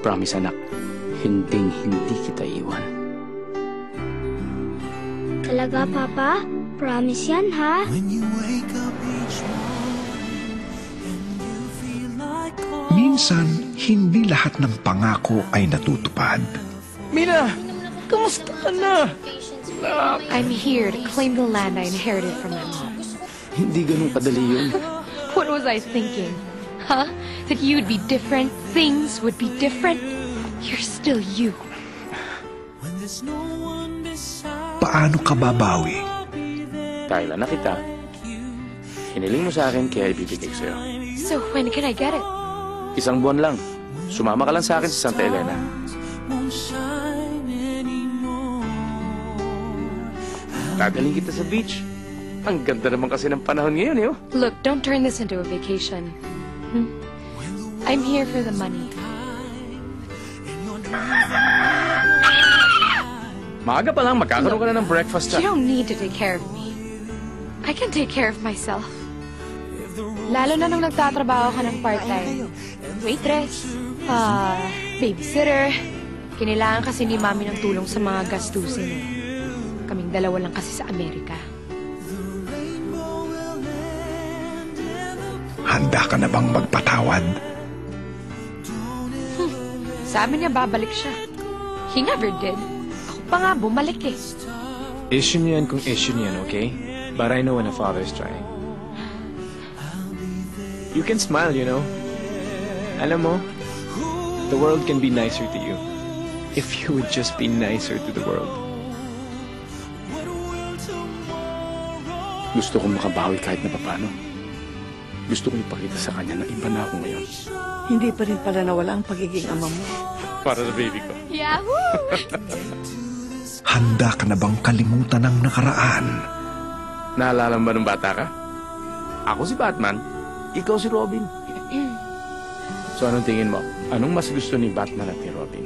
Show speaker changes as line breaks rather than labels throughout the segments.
Promise, anak. Hinding-hindi kita iwan.
Talaga, Papa? Promise yan, ha?
Minsan, hindi lahat ng pangako ay natutupad.
Mina! Kamusta ka na?
I'm here to claim the land I inherited from my mom.
Hindi ganun kadali yun.
What was I thinking? Huh? That you'd be different, things would be different? You're still you.
Paano ka babawi?
Dahil anak kita, hiniling mo sa akin kaya ibibigay ko sa'yo.
So when can I get it?
1 buwan lang. Sumama ka lang sa akin sa Santa Elena. Dadaling kita sa beach. Ang ganda naman kasi ng panahon ngayon, eh.
Look, don't turn this into a vacation. I'm here for the money.
Maaga pa lang, magkakaroon ka na ng breakfast.
You don't need to take care of me. I can take care of myself. Lalo na nung nagtatrabaho ka ng part-time. Waitress, babysitter. Kinailangan kasi ni Mami ng tulong sa mga gastusin. Kaming dalawa lang kasi sa Amerika.
Handa ka na bang magpatawad?
Sabi niya babalik siya. He never did. Ako pa nga bumalik eh.
Issue niyan kung issue niyan, okay? But I know when a father's trying. You can smile, you know? Alam mo, the world can be nicer to you if you would just be nicer to the world.
Gusto kong makabawi kahit na paano. Gusto kong ipakita sa kanya na iba na ako ngayon.
Hindi pa rin pala nawala ang pagiging ama mo.
Para sa baby ko.
Yahoo!
Handa ka na bang kalimutan ang nakaraan?
Naalala mo ba nung bata ka? Ako si Batman, ikaw si Robin. So anong tingin mo? Anong mas gusto ni Batman at ni Robin?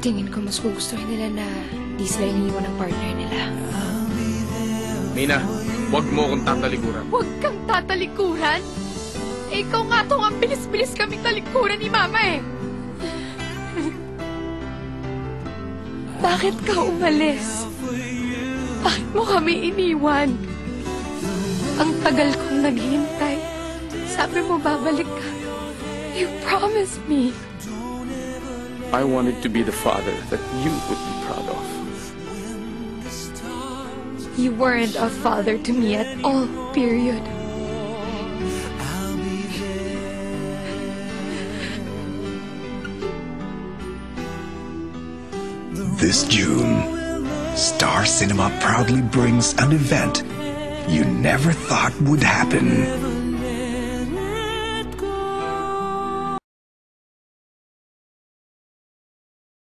Tingin ko mas gugustuhin nila na di sila iniwan ng partner nila.
Mina, huwag mo akong tatalikuran.
Huwag kang tatalikuran? Eh, ikaw nga tong ang bilis-bilis kaming talikuran ni Mama eh. Bakit ka umalis? Bakit mo kami iniwan? Ang tagal kong naghihintay. Sabi mo babalik ka. You promised me.
I wanted to be the father that you would be proud of.
You weren't a father to me at all, period.
This June, Star Cinema proudly brings an event you never thought would happen.